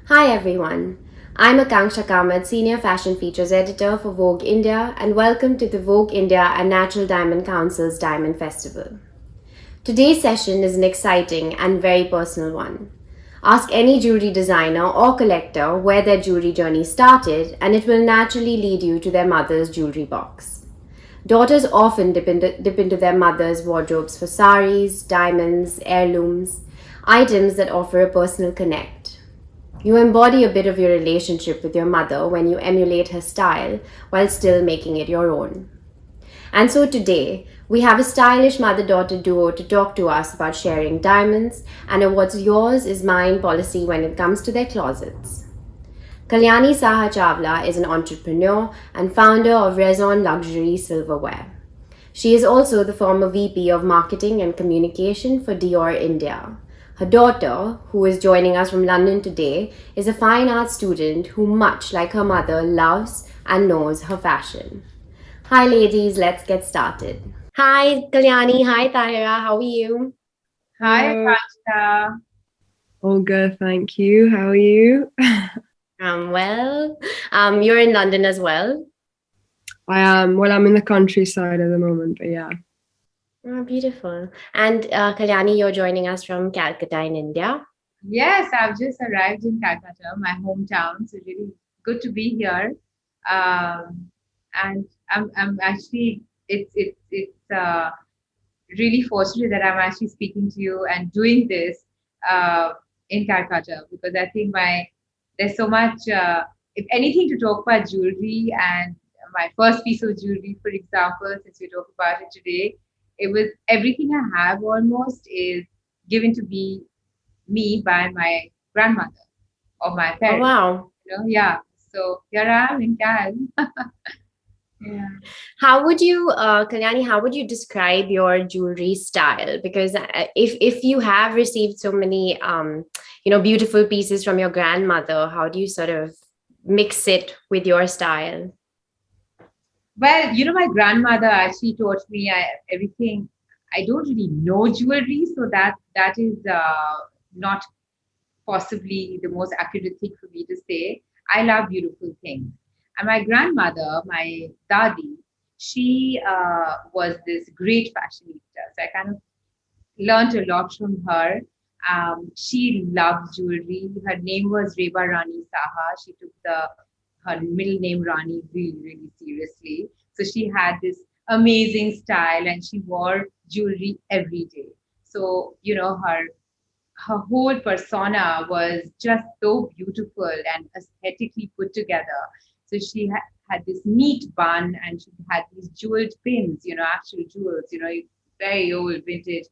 Hi everyone. I'm Akanksha Kamath, Senior Fashion Features Editor for Vogue India, and welcome to the Vogue India and Natural Diamond Council's Diamond Festival. Today's session is an exciting and very personal one. Ask any jewelry designer or collector where their jewelry journey started, and it will naturally lead you to their mother's jewelry box. Daughters often dip into their mother's wardrobes for saris, diamonds, heirlooms, items that offer a personal connect. You embody a bit of your relationship with your mother when you emulate her style while still making it your own. And so today, we have a stylish mother daughter duo to talk to us about sharing diamonds and a what's yours is mine policy when it comes to their closets. Kalyani Saha Chawla is an entrepreneur and founder of Raison Luxury Silverware. She is also the former VP of Marketing and Communication for Dior India. Her daughter, who is joining us from London today, is a fine arts student who, much like her mother, loves and knows her fashion. Hi, ladies, let's get started. Hi, Kalyani. Hi, Tahira. How are you? Hi, Hello, Akanksha. all good, thank you. How are you? Well, you're in London as well. I am, well, I'm in the countryside at the moment, but yeah. Oh, beautiful. And Kalyani, you're joining us from Calcutta in India. Yes, I've just arrived in Calcutta, my hometown. So really good to be here. And I'm actually it's really fortunate that I'm actually speaking to you and doing this uh, in Calcutta because I think there's so much if anything to talk about jewelry and my first piece of jewelry, for example, since we talk about it today, it was everything I have almost is given to me by my grandmother or my Oh, parents. wow. Yeah. So here I am in Cal. Yeah. How would you, Kalyani, how would you describe your jewelry style? Because if you have received so many, beautiful pieces from your grandmother, how do you sort of mix it with your style? Well, my grandmother actually taught me everything. I don't really know jewelry, so that is not possibly the most accurate thing for me to say. I love beautiful things. And my grandmother, my dadi, she was this great fashionista. So I kind of learned a lot from her. She loved jewelry. Her name was Reba Rani Saha. She took her middle name Rani really, really seriously. So she had this amazing style and she wore jewelry every day. So, her whole persona was just so beautiful and aesthetically put together. So she had this neat bun and she had these jeweled pins, actual jewels, very old vintage.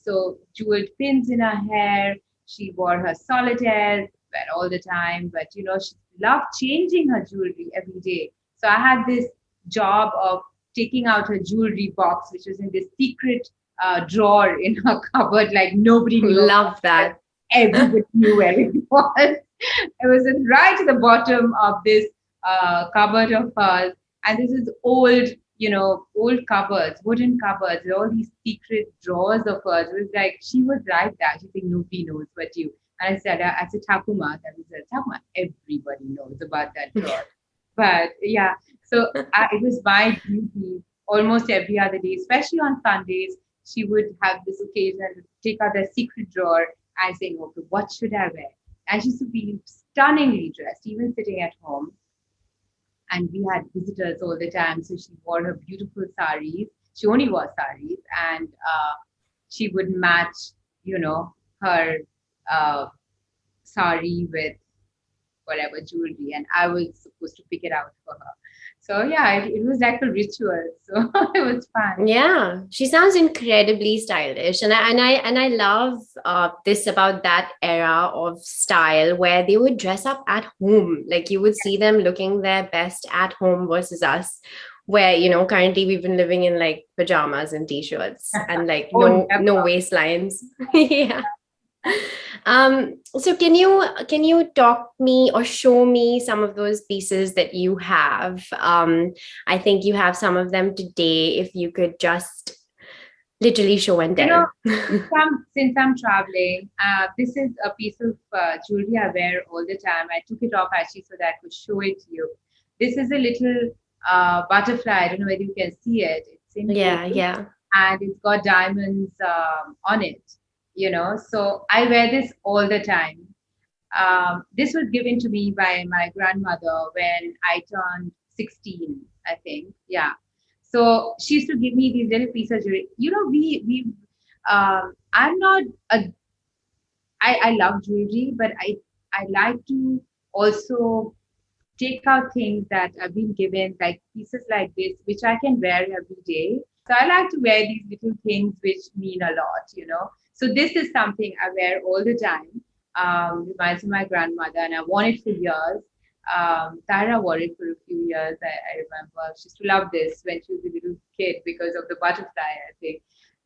So jeweled pins in her hair. She wore her solitaires well, all the time, but she loved changing her jewelry every day. So I had this job of taking out her jewelry box, which was in this secret drawer in her cupboard, like nobody knew about Love it. that. Everybody knew where it was. It was right at the bottom of this cupboard of hers. And this is old, old cupboards, wooden cupboards, with all these secret drawers of hers. It was like she was like that. She think nobody knows but you. And I said, Takuma, that was a Takuma. Everybody knows about that drawer. But yeah, so it was my duty almost every other day, especially on Sundays. She would have this occasion to take out the secret drawer and saying, okay, what should I wear? And she used to be stunningly dressed, even sitting at home. And we had visitors all the time. So she wore her beautiful saris. She only wore saris. And she would match, her uh, sari with whatever jewelry, and I was supposed to pick it out for her. So yeah, it was like a ritual. So it was fun. Yeah, she sounds incredibly stylish, and I love this about that era of style where they would dress up at home. Like you would see them looking their best at home versus us, where currently we've been living in like pajamas and t-shirts and like Oh, no never. waistlines. Yeah. So can you talk me or show me some of those pieces that you have? I think you have some of them today. If you could just Literally show and You know, tell. since I'm traveling, this is a piece of jewelry I wear all the time. I took it off actually so that I could show it to you. This is a little butterfly. I don't know whether you can see it. It's in Yeah, gold yeah. and it's got diamonds on it. So I wear this all the time. This was given to me by my grandmother when I turned 16, I think. Yeah. So she used to give me these little pieces of jewelry. I'm not a I love jewelry, but I like to also take out things that I've been given, like pieces like this, which I can wear every day. So I like to wear these little things which mean a lot. So this is something I wear all the time. Reminds me of my grandmother, and I worn it for years. Tahira wore it for a few years. I remember she used to love this when she was a little kid because of the butterfly, I think.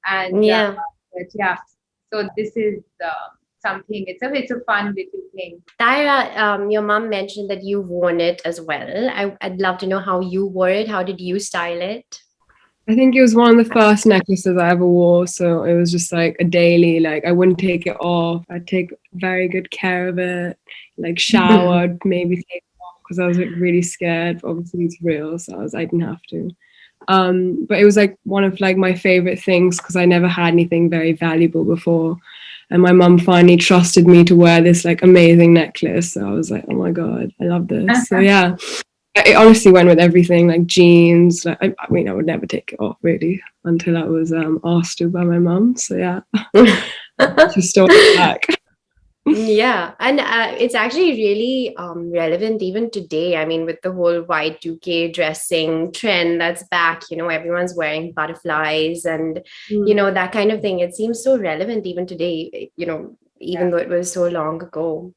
And Yeah. but yeah, so this is something. It's a fun little thing. Tyra, your mom mentioned that you've worn it as well. I'd love to know how you wore it. How did you style it? I think it was one of the first necklaces I ever wore. So it was just like a daily, like I wouldn't take it off. I'd take very good care of it, like showered, maybe take it off because I was like really scared. But obviously it's real, so I didn't have to. But it was like one of like my favorite things because I never had anything very valuable before. And my mum finally trusted me to wear this like amazing necklace. So I was like, oh my God, I love this. So yeah, it honestly went with everything, like jeans. Like, I mean, I would never take it off really until I was asked to by my mum. So yeah, she stole it back. Yeah, and it's actually really relevant even today. I mean, with the whole Y2K dressing trend that's back, everyone's wearing butterflies and, that kind of thing. It seems so relevant even today, even Yeah. though it was so long ago.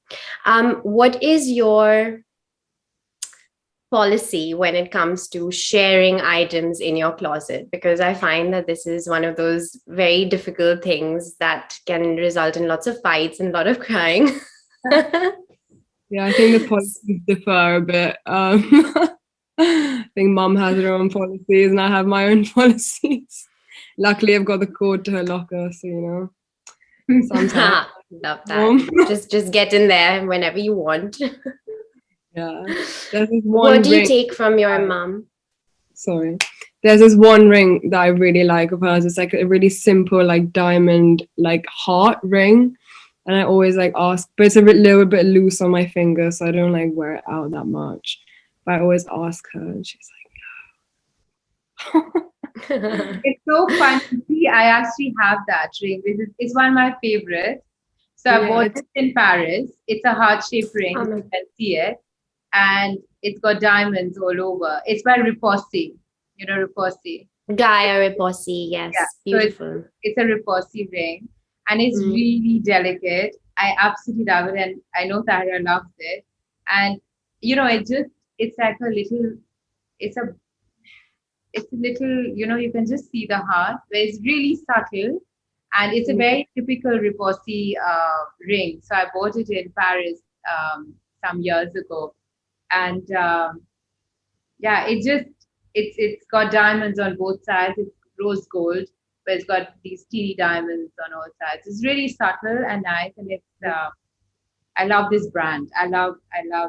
What is your policy when it comes to sharing items in your closet? Because I find that this is one of those very difficult things that can result in lots of fights and a lot of crying. Yeah, I think the policies differ a bit. I think mum has her own policies and I have my own policies. Luckily, I've got the code to her locker, so sometimes. Love that. Just get in there whenever you want. Yeah, there's this What one do you ring. take from your mom? Sorry, there's this one ring that I really like of hers. It's like a really simple, like diamond, like heart ring, and I always like ask, but it's a little bit loose on my finger, so I don't like wear it out that much. But I always ask her, and she's like, It's so fun to see. I actually have that ring. It's one of my favorites. So I yeah, bought it's it in Paris. It's a heart-shaped ring. You can see it. And it's got diamonds all over. It's by Riposte. Riposte. Gaia Riposi, yes, Yeah. So beautiful. it's a Riposte ring. And it's Mm. really delicate. I absolutely love it. And I know Tahira loves it. And, it's like a little, it's a it's a little, you can just see the heart, but it's really subtle. And it's a very typical Riposte ring. So I bought it in Paris some years ago. And yeah, it's got diamonds on both sides. It's rose gold, but it's got these teeny diamonds on all sides. It's really subtle and nice. And I love this brand. I love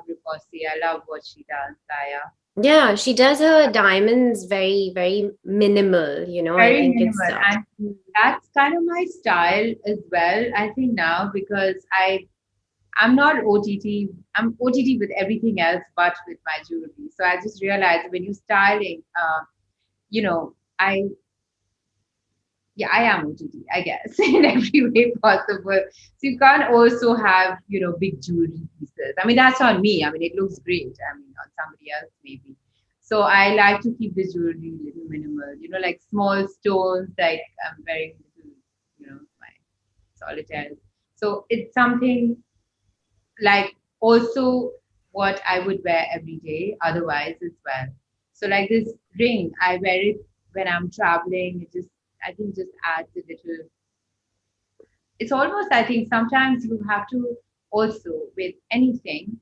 Riposte. I love what she does, Daya. Yeah, she does her diamonds very, very minimal, I Very think it's minimal, and that's kind of my style as well. I think now because I'm not OTT. I'm OTT with everything else, but with my jewelry. So I just realized when you're styling, you know, I yeah, I am OTT, I guess, in every way possible. So you can't also have big jewelry pieces. I mean, that's on me. I mean, it looks great. I mean, on somebody else maybe. So I like to keep the jewelry a little minimal. Like small stones. Like I'm wearing little, my solitaires. So it's something like also what I would wear every day otherwise as well. So like this ring, I wear it when I'm traveling. I think just adds a little. It's almost, I think sometimes you have to also with anything,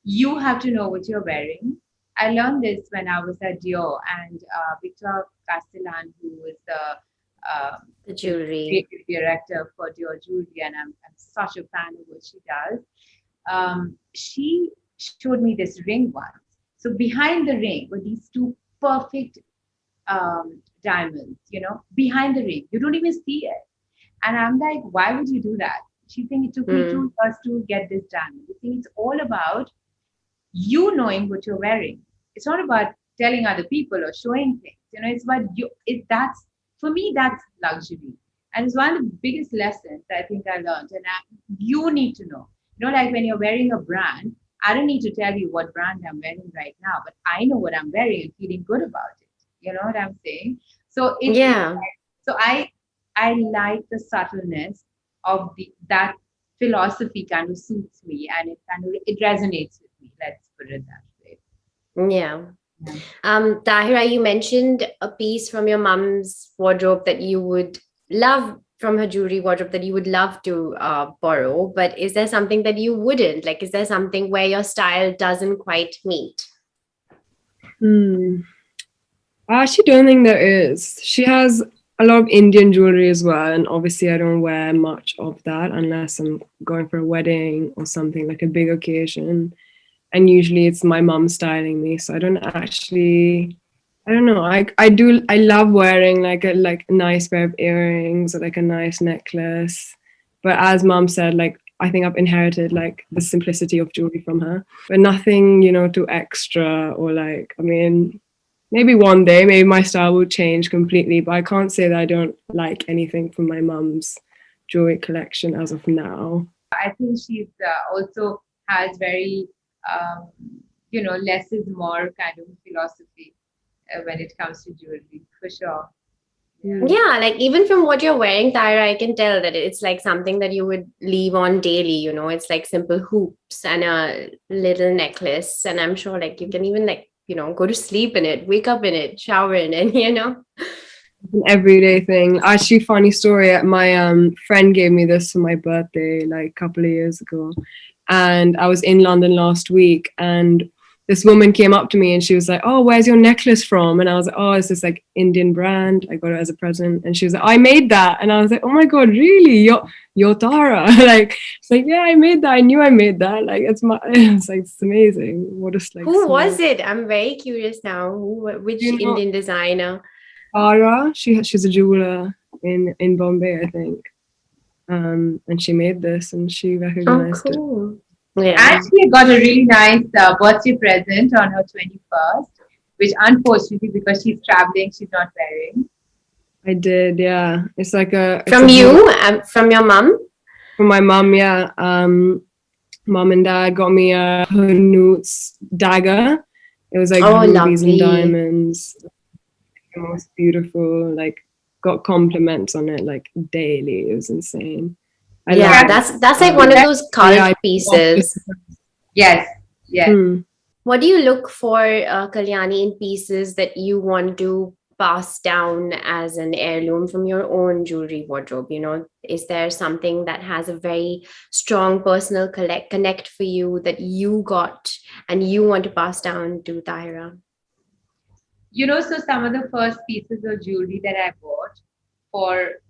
you have to know what you're wearing. I learned this when I was at Dior and Victor Castellan, who was the The jewelry. creative director for Dior Jewelry, and I'm such a fan of what she does. She showed me this ring once. So behind the ring were these two perfect diamonds, behind the ring. You don't even see it. And I'm like, why would you do that? She think it took me 2 years to get this diamond. I think it's all about you knowing what you're wearing. It's not about telling other people or showing things. It's about you. That's for me. That's luxury, and it's one of the biggest lessons I think I learned. And you need to know. Like when you're wearing a brand, I don't need to tell you what brand I'm wearing right now, but I know what I'm wearing and feeling good about it. You know what I'm saying? So Yeah. so I like the subtleness of that philosophy kind of suits me, and it resonates with me. Let's put it that way. Yeah. Yeah. Tahira, you mentioned a piece from your mom's wardrobe that you would love, from her jewelry wardrobe, that you would love to borrow. But is there something that you wouldn't? Like, is there something where your style doesn't quite meet? I actually don't think there is. She has a lot of Indian jewelry as well, and obviously I don't wear much of that unless I'm going for a wedding or something like a big occasion. And usually it's my mum styling me, so I don't know. I love wearing like a nice pair of earrings or like a nice necklace. But as mum said, like I think I've inherited like the simplicity of jewelry from her. But nothing, too extra or like, I mean, maybe one day, maybe my style will change completely, but I can't say that I don't like anything from my mum's jewelry collection as of now. I think she's also has very, less is more kind of philosophy when it comes to jewelry, for sure. Yeah, like even from what you're wearing, Tyra, I can tell that it's like something that you would leave on daily, It's like simple hoops and a little necklace. And I'm sure like you can even like, go to sleep in it, wake up in it, shower in it, It's an everyday thing. Actually, funny story. My friend gave me this for my birthday like a couple of years ago, and I was in London last week, and this woman came up to me and she was like, "Oh, where's your necklace from?" And I was like, "Oh, it's this like Indian brand. I got it as a present." And she was like, "I made that." And I was like, "Oh my god, really? You're Tara?" Like, it's like, "Yeah, I made that. I knew I made that. Like, it's my." It's like it's amazing. What a like. Who was it? I'm very curious now. Which Indian designer? Tara, she's a jeweler in Bombay, I think. And she made this and she recognized cool. it. Yeah. And she got a really nice birthday present on her 21st, which unfortunately, because she's traveling, she's not wearing. I did, yeah. It's like from you, from your mum? From my mum, yeah. Mum and dad got me a Hanuts dagger. It was like rubies and diamonds. The most beautiful, like got compliments on it like daily. It was insane. That's like one of those cult pieces. Yes. What do you look for, Kalyani, in pieces that you want to pass down as an heirloom from your own jewelry wardrobe? Is there something that has a very strong personal connect for you that you got and you want to pass down to Tahira? So some of the first pieces of jewelry that I bought for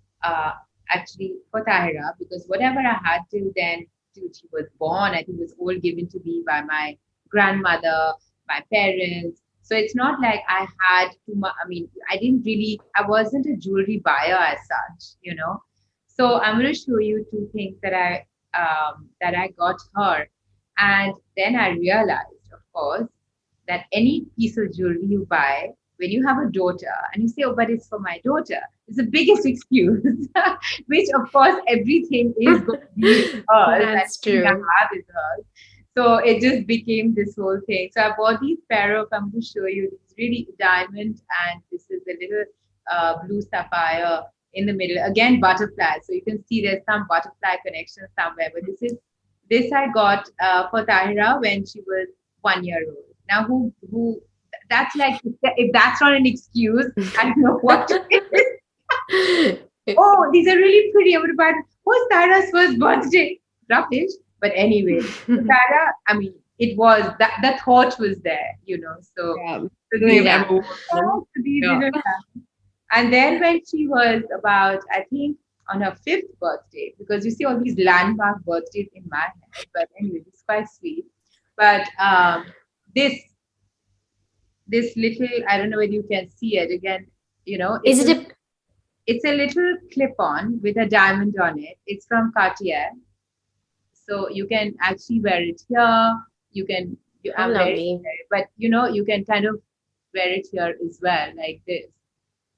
actually for Tahira, because whatever I had till then, till she was born, I think it was all given to me by my grandmother, my parents. So it's not like I had too much. I mean, I wasn't a jewelry buyer as such, So I'm going to show you two things that I got her, and then I realized, of course, that any piece of jewelry you buy, when you have a daughter and you say, "Oh, but it's for my daughter," it's the biggest excuse, which of course everything is going to be hers. That's true. I have is hers. So it just became this whole thing. So I bought these pair of, I'm going to show you, this really diamond, and this is a little blue sapphire in the middle. Again, butterfly. So you can see there's some butterfly connection somewhere. But this I got for Tahira when she was 1 year old. Now, who? That's like, if that's not an excuse, I don't know what it is. Oh, these are really pretty. I would buy. Who's Tara's first birthday? Rubbish. But anyway, Tara, I mean, it was that the thought was there, So, Yeah. And then when she was about, I think, on her fifth birthday, because you see all these landmark birthdays in my head, but anyway, it's quite sweet. But this this little, I don't know whether you can see it again. Is it a It's a little clip-on with a diamond on it. It's from Cartier, so you can actually wear it here. You can, how I'm wearing lovely? it, but you can kind of wear it here as well, like this,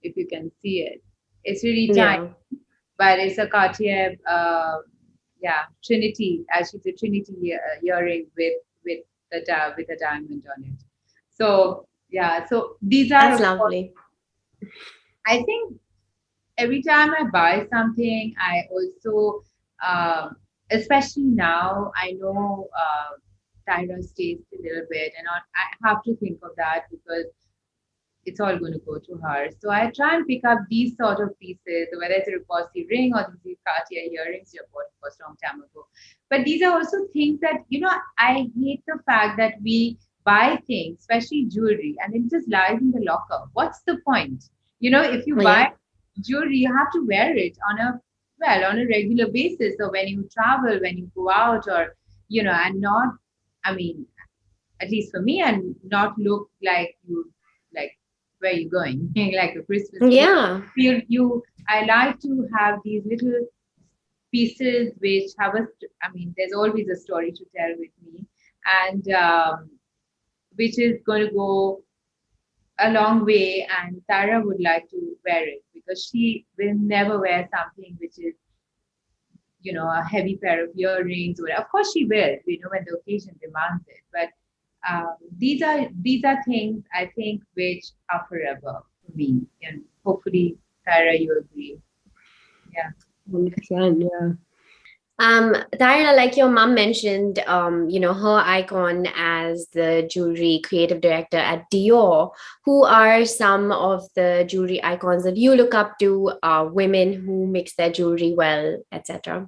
if you can see it. It's really tiny, Yeah, but it's a Cartier, yeah, Trinity. Actually, it's a Trinity earring with a diamond on it. So yeah, so these are, that's of course, lovely. I think every time I buy something, I also, especially now, I know Tyra stays a little bit, and I have to think of that because it's all going to go to her. So I try and pick up these sort of pieces, whether it's a Repossi ring or these Cartier earrings you bought for a long time ago. But these are also things that, I hate the fact that we buy things, especially jewelry, and it just lies in the locker. What's the point? If you Oh, yeah. buy jewelry, you have to wear it on a regular basis. So when you travel, when you go out, or, and not, I mean, at least for me, and not look like like where you going, like a Christmas tree. Yeah. I like to have these little pieces which have there's always a story to tell with me, and which is going to go a long way. And Tara would like to wear it because she will never wear something which is, a heavy pair of earrings. Or of course she will, when the occasion demands it. But these are things I think which are forever for me, and hopefully, Tyra, you agree. Yeah. 100%, yeah. Tahira, like your mom mentioned, her icon as the jewelry creative director at Dior. Who are some of the jewelry icons that you look up to, women who mix their jewelry well, etc.?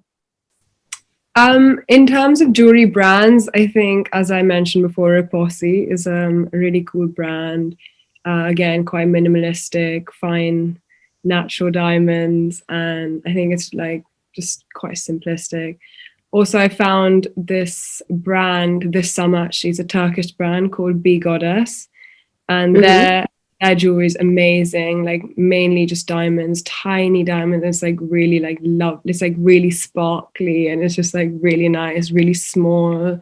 In terms of jewelry brands, I think, as I mentioned before, Repossi is a really cool brand. Again, quite minimalistic, fine, natural diamonds, and I think it's like just quite simplistic. Also, I found this brand this summer. Actually, it's a Turkish brand called Be Goddess, and their jewelry is amazing, like mainly just diamonds, tiny diamonds. It's like really like love. It's like really sparkly, and it's just like really nice, really small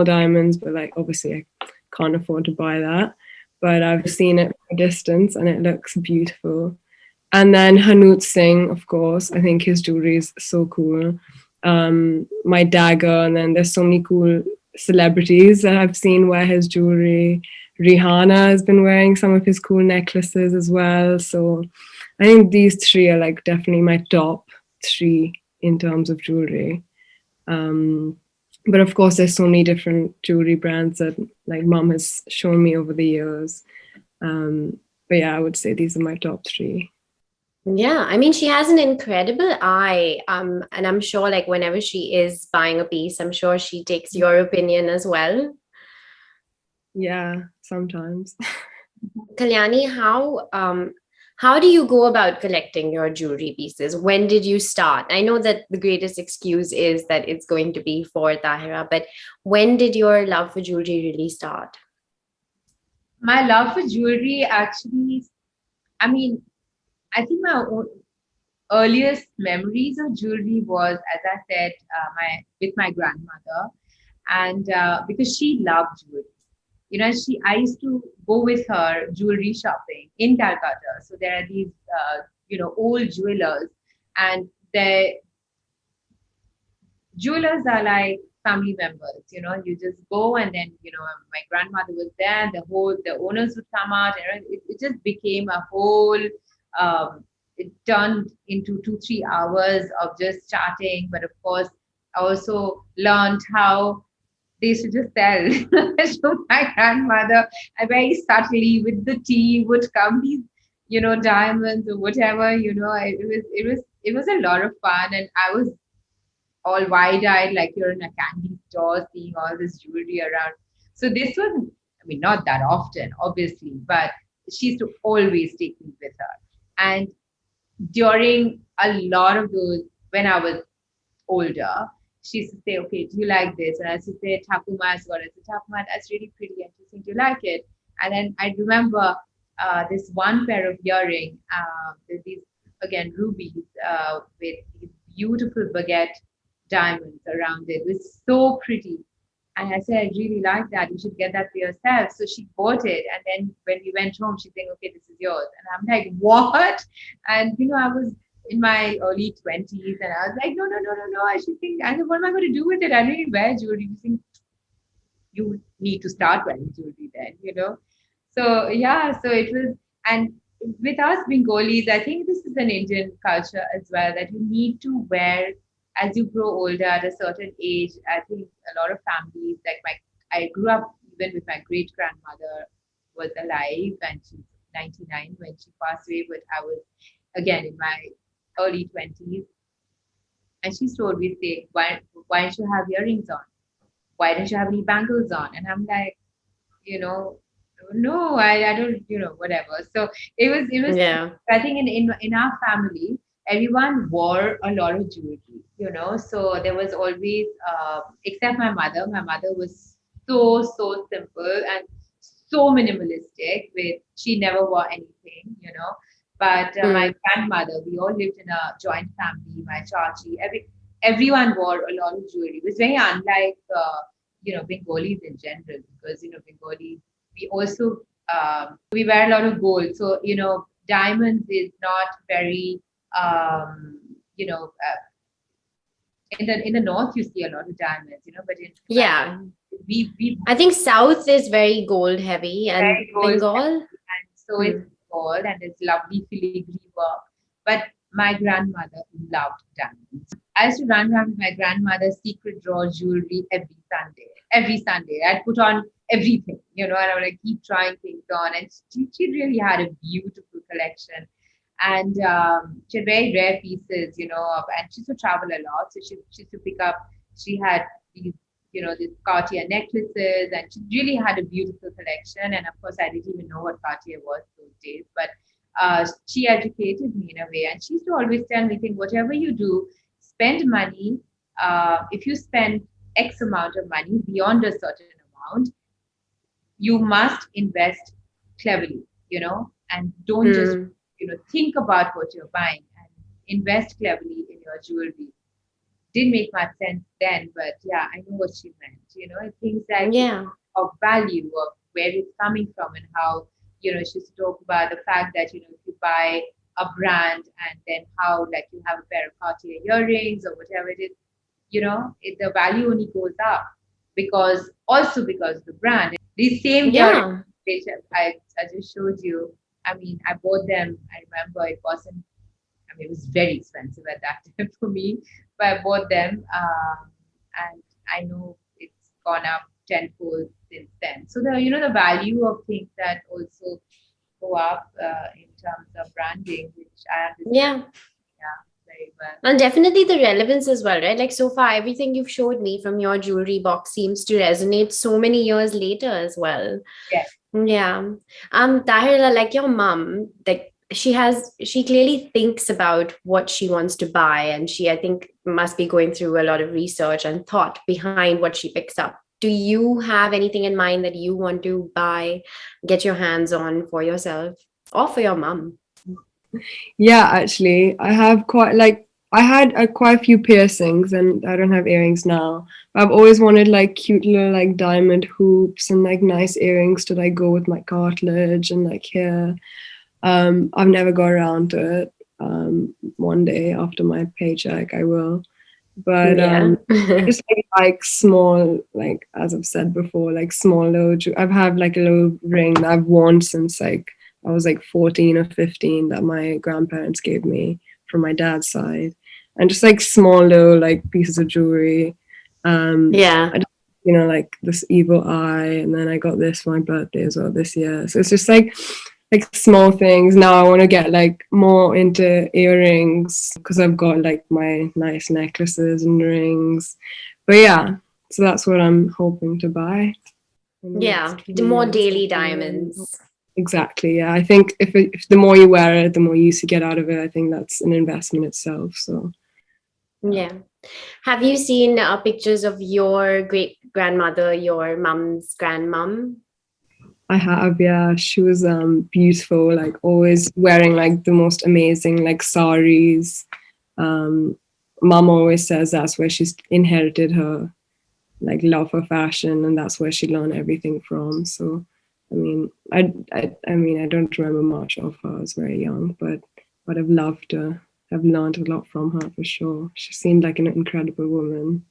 diamonds. But like obviously, I can't afford to buy that. But I've seen it from a distance, and it looks beautiful. And then Hanut Singh, of course, I think his jewelry is so cool. My dagger, and then there's so many cool celebrities that I've seen wear his jewelry. Rihanna has been wearing some of his cool necklaces as well. So I think these three are like definitely my top three in terms of jewelry. But of course, there's so many different jewelry brands that like mom has shown me over the years. But yeah, I would say these are my top three. Yeah, I mean, she has an incredible eye. And I'm sure, like, whenever she is buying a piece, I'm sure she takes your opinion as well. Yeah, sometimes. Kalyani, how do you go about collecting your jewelry pieces? When did you start? I know that the greatest excuse is that it's going to be for Tahira, but when did your love for jewelry really start? My love for jewelry actually, I mean, I think my earliest memories of jewelry was, as I said, my with my grandmother, and because she loved jewelry. I used to go with her jewelry shopping in Calcutta. So there are these, old jewelers, and the jewelers are like family members. You just go, and then, my grandmother was there. The owners would come out, and it just became a whole. It turned into 2-3 hours of just chatting. But of course, I also learned how they should just tell to my grandmother. I very subtly with the tea would come these, diamonds or whatever. It was a lot of fun, and I was all wide-eyed like you're in a candy store seeing all this jewelry around. So this was, I mean, not that often, obviously, but she used to always take me with her. And during a lot of those, when I was older, she used to say, okay, do you like this? And I used to say, Takuma's got it. Takuma, that's really pretty. And she think you like it. And then I remember this one pair of earring, with these, again, rubies, with these beautiful baguette diamonds around it. It was so pretty. And I said, I really like that. You should get that for yourself. So she bought it. And then when we went home, she's saying, okay, this is yours. And I'm like, what? And, I was in my early 20s and I was like, no, no, no, no, no. I should think, I said, what am I going to do with it? I don't even wear jewelry. You think you need to start wearing jewelry then. So, yeah, so it was, and with us Bengalis, I think this is an Indian culture as well, that you need to wear as you grow older at a certain age. I think a lot of families, like I grew up even with my great grandmother was alive and she's 99 when she passed away, but I was again in my early 20s. And she used to always say, why don't you have earrings on? Why don't you have any bangles on? And I'm like, no, I don't, whatever. So it was Yeah. I think in our family, everyone wore a lot of jewelry. So there was always except my mother. My mother was so simple and so minimalistic, with she never wore anything. But my grandmother, we all lived in a joint family, my chachi, everyone wore a lot of jewelry. It was very unlike Bengalis in general, because Bengalis, we also we wear a lot of gold. So diamonds is not very um, you know uh, in the north you see a lot of diamonds, but in Yeah. we I think South is very gold heavy and very gold, Bengal. and so it's gold and it's lovely filigree work. But my grandmother loved diamonds. I used to run around with my grandmother's secret drawer jewelry every Sunday. Every Sunday, I'd put on everything, and I would like keep trying things on. And she really had a beautiful collection. And she had very rare pieces, and she used to travel a lot. So she used to pick up, she had these, these Cartier necklaces, and she really had a beautiful collection. And of course, I didn't even know what Cartier was those days, but she educated me in a way. And she used to always tell me, think, whatever you do, spend money. If you spend X amount of money beyond a certain amount, you must invest cleverly, and don't just, think about what you're buying, and invest cleverly in your jewelry. Didn't make much sense then, but yeah, I know what she meant. Things like Yeah. of value, of where it's coming from, and how, she used to talk about the fact that, if you buy a brand and then how, like, you have a pair of Cartier earrings or whatever it is, the value only goes up because of the brand. These same earrings, Yeah. which I just showed you, I mean, I bought them. I remember it wasn't, I mean, it was very expensive at that time for me, but I bought them, and I know it's gone up tenfold since then. So the value of things that also go up in terms of branding, which I understand, Yeah. yeah, very well. And definitely the relevance as well, right? Like so far, everything you've showed me from your jewelry box seems to resonate so many years later as well. Yes. Yeah. Tahira, like your mom, like she clearly thinks about what she wants to buy, and she, I think, must be going through a lot of research and thought behind what she picks up. Do you have anything in mind that you want to buy, get your hands on for yourself or for your mom? Yeah, actually, I have I had quite a few piercings, and I don't have earrings now. But I've always wanted like cute little like diamond hoops and like nice earrings to like go with my cartilage and like hair. I've never got around to it. One day after my paycheck, I will. But Yeah. I just like small, like as I've said before, like small little. I've had like a little ring that I've worn since like I was like 14 or 15 that my grandparents gave me from my dad's side, and just like small little like pieces of jewelry. Yeah. I just, like this evil eye, and then I got this for my birthday as well this year. So it's just like small things. Now I want to get like more into earrings because I've got like my nice necklaces and rings. But yeah, so that's what I'm hoping to buy in the Yeah. next few The more years, daily hopefully. diamonds. Exactly. Yeah. I think if the more you wear it, the more use you get out of it. I think that's an investment itself. So Yeah. Have you seen pictures of your great grandmother, your mum's grandmum? I have, yeah. She was beautiful, like always wearing like the most amazing like saris. Um, Mom always says that's where she's inherited her like love for fashion, and that's where she learned everything from. So, I mean, I mean, I don't remember much of her. I was very young, but I've loved her. I've learned a lot from her for sure. She seemed like an incredible woman.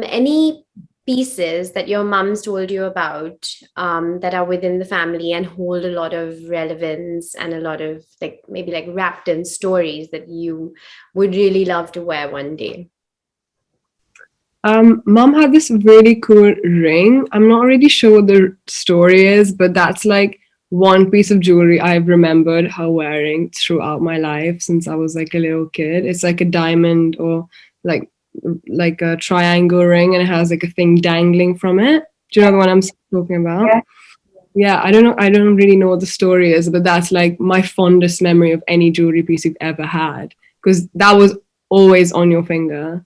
Any pieces that your mum's told you about that are within the family and hold a lot of relevance and a lot of like maybe like wrapped in stories that you would really love to wear one day? Mom had this really cool ring. I'm not really sure what the story is, but that's like one piece of jewelry I've remembered her wearing throughout my life since I was like a little kid. It's like a diamond or like like a triangle ring, and it has like a thing dangling from it. Do you know the one I'm talking about? Yeah. Yeah, I don't know. I don't really know what the story is, but that's like my fondest memory of any jewelry piece you've ever had, because that was always on your finger.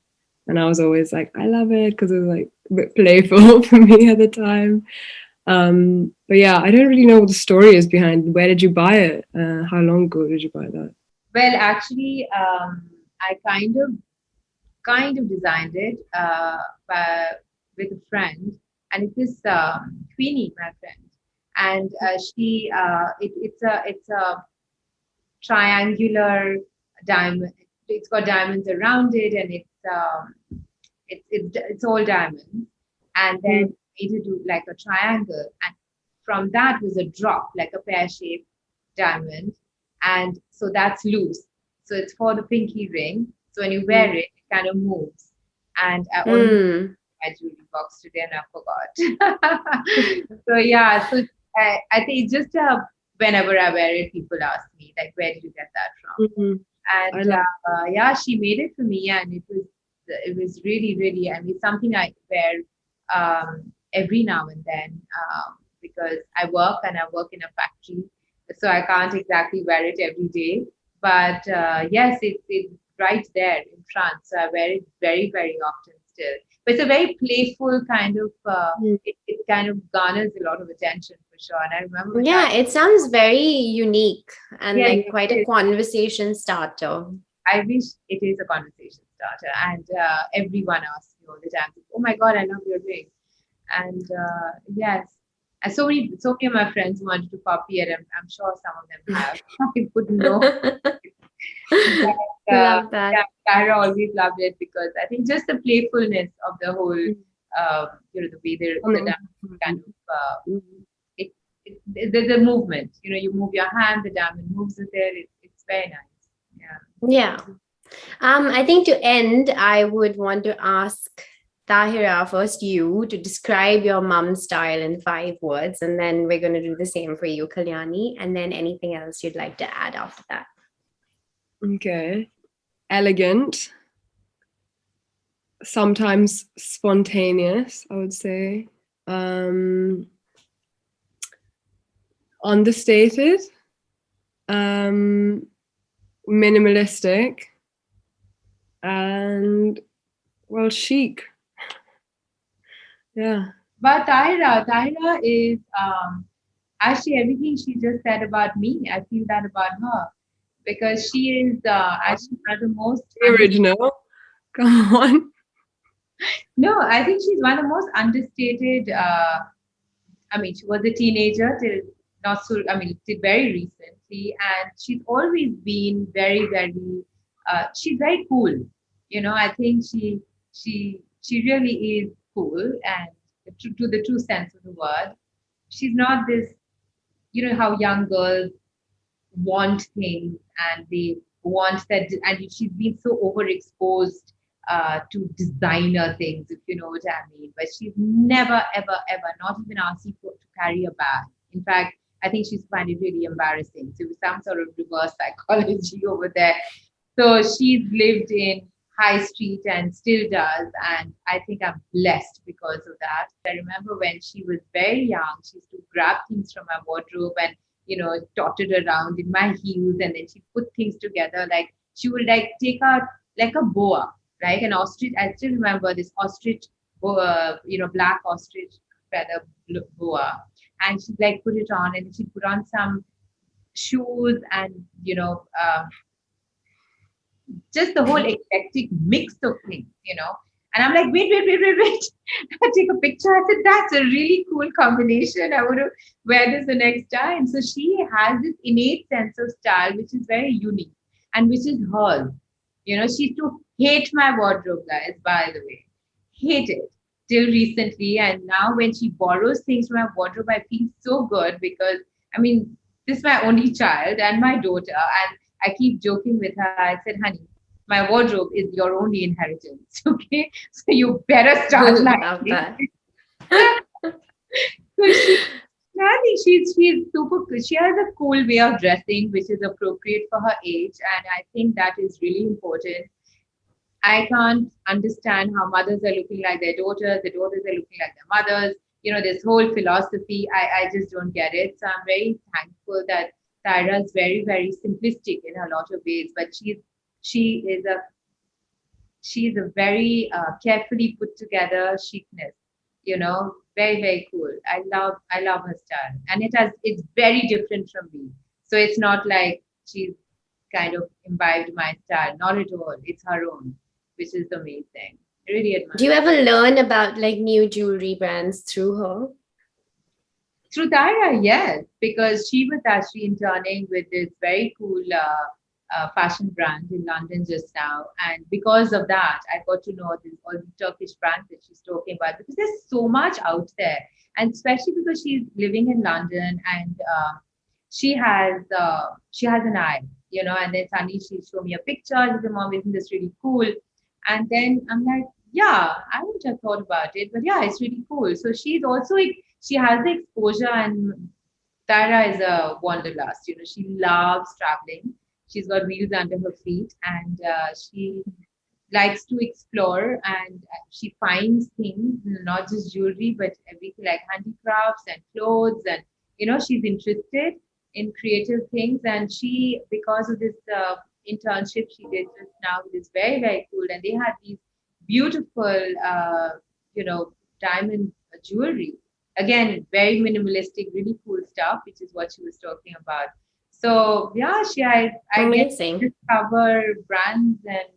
And I was always like, I love it because it was like a bit playful for me at the time. But yeah, I don't really know what the story is behind. Where did you buy it? How long ago did you buy that? Well, actually, I kind of designed it with a friend, and it is Queenie, my friend, and it's a triangular diamond. It's got diamonds around it, and it's all diamonds. And then Mm. made it do like a triangle, and from that was a drop, like a pear-shaped diamond, and so that's loose. So it's for the pinky ring. So when you wear it, it kind of moves. And I almost Hmm. my jewelry box today and I forgot. So yeah, so I think it's just whenever I wear it, people ask me like, where did you get that from? Mhm. I And love. yeah, she made it for me, and it was really really. I mean, something I wear every now and then because I work in a factory, so I can't exactly wear it every day. But yes, it's right there in front, so I wear it very very often still. But it's a very playful kind of. Mm. It kind of garners a lot of attention for sure. And I remember the time. Yeah, it sounds very unique and Yeah, like yeah, quite it a is. conversation starter. I wish it is a conversation starter, and everyone asks me all the time, "Oh my God, I love your ring!" And yes, and so many of my friends wanted to copy it, and I'm sure some of them have. I wouldn't know, but Love that. yeah, Tahira always loved it because I think just the playfulness of the whole, the way the Mm. dance kind of it, the movement. You move your hand, the diamond moves with it. It's very nice. Yeah. Yeah. I think to end, I would want to ask Tahira first you to describe your mom's style in 5 words, and then we're going to do the same for you, Kalyani, and then anything else you'd like to add after that. Okay. Elegant, sometimes spontaneous, I would say. Um, Understated, um, minimalistic, and well, chic. Yeah. But Tahira is actually everything she just said about me. I feel that about her because she is actually one of the most The original. Come on. no, I think she's one of the most understated. I mean, she was a teenager till not so. I mean, till very recently, and she's always been very, very. She's very cool. I think she really is cool, and to the true sense of the word. She's not this. You know how young girls want things and they want that, and she's been so overexposed to designer things, if you know what I mean. But she's never, ever, ever, not even asked you to carry a bag. In fact, I think she's find it really embarrassing. So some sort of reverse psychology over there. So she's lived in high street and still does, and I think I'm blessed because of that. I remember when she was very young, she used to grab things from my wardrobe and trotted around in my heels, and then she'd put things together. Like she would like take out like a boa, like an ostrich. I still remember this ostrich boa, black ostrich feather boa, and she'd like put it on, and she'd put on some shoes, and just the whole eclectic mix of things. And I'm like, wait. I take a picture. I said, that's a really cool combination. I want to wear this the next time. So she has this innate sense of style, which is very unique and which is hers. She used to hate my wardrobe, guys, by the way. Hate it till recently. And now when she borrows things from my wardrobe, I feel so good because, I mean, this is my only child and my daughter. And I keep joking with her. I said, honey, my wardrobe is your only inheritance. Okay. So you better start Love liking. that. So I think she's super good. She has a cool way of dressing, which is appropriate for her age. And I think that is really important. I can't understand how mothers are looking like their daughters, the daughters are looking like their mothers. This whole philosophy, I just don't get it. So I'm very thankful that Tahira is very, very simplistic in a lot of ways, but she is a she's a very carefully put together chicness. Very, very cool. I love her style, and it's very different from me. So it's not like she's kind of imbibed my style. Not at all. It's her own, which is the main thing. I really Do admire you that. ever learn about like new jewelry brands through her? Through Tyra, yes, because she was actually interning with this very cool fashion brand in London just now, and because of that, I got to know all the Turkish brands that she's talking about because there's so much out there, and especially because she's living in London and she has an eye, and then suddenly she showed me a picture. She said, "Mom, isn't this really cool?" And then I'm like, yeah, I wouldn't have thought about it, but yeah, it's really cool. So she has the exposure, and Tara is a wanderlust. She loves traveling. She's got wheels under her feet, and she likes to explore, and she finds things, not just jewelry, but everything like handicrafts and clothes. And, she's interested in creative things. And she, because of this internship she did just now, is very, very cool. And they had these beautiful, you know, diamond jewelry. Again, very minimalistic, really cool stuff, which is what she was talking about. So yeah, I get to Amazing. discover brands and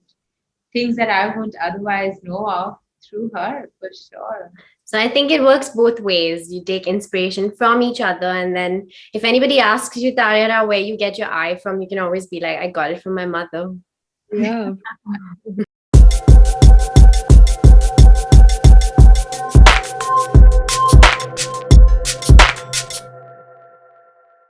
things that I wouldn't otherwise know of through her for sure. So I think it works both ways. You take inspiration from each other, and then if anybody asks you, Tara, where you get your eye from, you can always be like, I got it from my mother. Yeah.